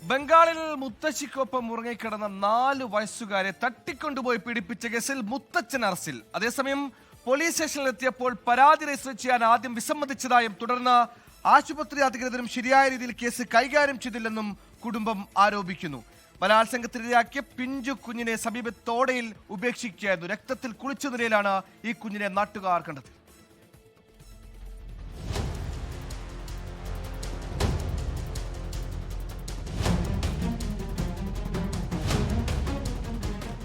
ബംഗാളിൽ മുത്തശ്ശിക്കൊപ്പം ഉറങ്ങിക്കിടന്ന 4 വയസ്സുകാരെ തട്ടിക്കൊണ്ടുപോയി പീഡിപ്പിച്ച കേസിൽ മുത്തച്ഛൻ അറസ്റ്റിൽ. അതേസമയം പോലീസ് സ്റ്റേഷനിലെത്തിയപ്പോൾ പരാതി രജിസ്റ്റർ ചെയ്യാൻ ആദ്യം വിസമ്മതിച്ചതായും തുടർന്ന് ആശുപത്രി അധികൃതരും ശരിയായ രീതിയിൽ കേസ് കൈകാര്യം ചെയ്തില്ലെന്നും കുടുംബം ആരോപിക്കുന്നു. ബലാത്സംഗത്തിനിരയാക്കിയ പിഞ്ചു കുഞ്ഞിനെ സമീപത്തോടയിൽ ഉപേക്ഷിക്കുകയായിരുന്നു. രക്തത്തിൽ കുളിച്ച നിലയിലാണ് ഈ കുഞ്ഞിനെ നാട്ടുകാർ കണ്ടത്.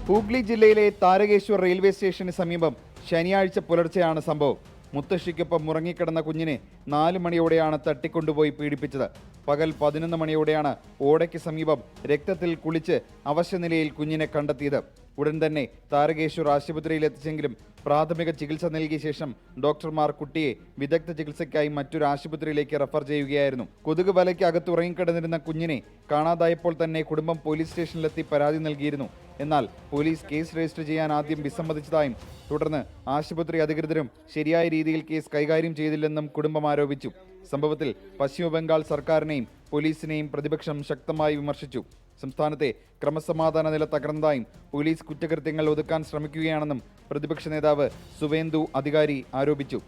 ഹൂഗ്ലി ജില്ലയിലെ താരകേശ്വർ റെയിൽവേ സ്റ്റേഷന് സമീപം ശനിയാഴ്ച പുലർച്ചെയാണ് സംഭവം. മുത്തശ്ശിക്കൊപ്പം ഉറങ്ങിക്കിടന്ന കുഞ്ഞിനെ 4 മണിയോടെയാണ് തട്ടിക്കൊണ്ടുപോയി പീഡിപ്പിച്ചത്. പകൽ 11 മണിയോടെയാണ് ഓടയ്ക്ക് സമീപം രക്തത്തിൽ കുളിച്ച് അവശനിലയിൽ കുഞ്ഞിനെ കണ്ടെത്തിയത്. ഉടൻ തന്നെ താരകേശ്വർ ആശുപത്രിയിൽ എത്തിച്ചെങ്കിലും പ്രാഥമിക ചികിത്സ നൽകിയ ശേഷം ഡോക്ടർമാർ കുട്ടിയെ വിദഗ്ധ ചികിത്സയ്ക്കായി മറ്റൊരു ആശുപത്രിയിലേക്ക് റഫർ ചെയ്യുകയായിരുന്നു. കൊതുക് വലയ്ക്ക് അകത്ത് ഉറങ്ങിക്കിടന്നിരുന്ന കുഞ്ഞിനെ കാണാതായപ്പോൾ തന്നെ കുടുംബം പോലീസ് സ്റ്റേഷനിലെത്തി പരാതി നൽകിയിരുന്നു. എന്നാൽ പോലീസ് കേസ് രജിസ്റ്റർ ചെയ്യാൻ ആദ്യം വിസമ്മതിച്ചതായും തുടർന്ന് ആശുപത്രി അധികൃതരും ശരിയായ രീതിയിൽ കേസ് കൈകാര്യം ചെയ്തില്ലെന്നും കുടുംബം ആരോപിച്ചു. സംഭവത്തിൽ പശ്ചിമ ബംഗാൾ സർക്കാരിനെയും പോലീസിനെയും പ്രതിപക്ഷം ശക്തമായി വിമർശിച്ചു. സംസ്ഥാനത്തെ ക്രമസമാധാന നില തകർന്നതായും പോലീസ് കുറ്റകൃത്യങ്ങൾ ഒതുക്കാൻ ശ്രമിക്കുകയാണെന്നും പ്രതിപക്ഷ നേതാവ് സുവേന്ദു അധികാരി ആരോപിച്ചു.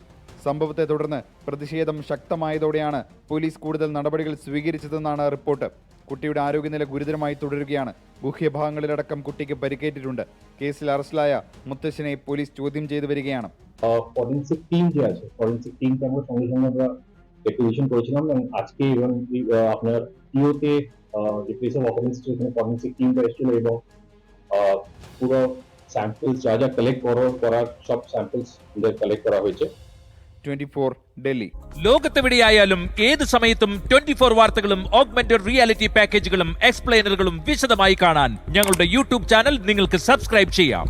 സംഭവത്തെ തുടർന്ന് പ്രതിഷേധം ശക്തമായതോടെയാണ് പോലീസ് കൂടുതൽ നടപടികൾ സ്വീകരിച്ചതെന്നാണ് റിപ്പോർട്ട്. കുട്ടിയുടെ ആരോഗ്യനില ഗുരുതരമായി തുടരുകയാണ്. ഗുഹ്യഭാഗങ്ങളിലടക്കം കുട്ടിക്ക് പരിക്കേറ്റിട്ടുണ്ട്. കേസിൽ അറസ്റ്റിലായ മുത്തശ്ശനെ പോലീസ് ചോദ്യം ചെയ്തു വരികയാണ്. ফরেনসিক টিম যে আছে ফরেনসিক টিমকে আমরা সঙ্গে সঙ্গে আমরা অ্যাক্টিভেশন করেছিলাম এবং আজকে ইভেন আপনার টিওতে যে প্লেস অফ অফেন্স সেখানে ফরেনসিক টিমটা এসেছিল এবং পুরো স্যাম্পলস যা যা কালেক্ট করার সব স্যাম্পলস কালেক্ট করা হয়েছে. 24 ഡൽഹി. ലോകത്തെവിടെയായാലും ഏത് സമയത്തും 24 വാർത്തകളും ഓഗ്മെന്റഡ് റിയാലിറ്റി പാക്കേജുകളും എക്സ്പ്ലെയിനറുകളും വിശദമായി കാണാൻ ഞങ്ങളുടെ യൂട്യൂബ് ചാനൽ നിങ്ങൾക്ക് സബ്സ്ക്രൈബ് ചെയ്യാം.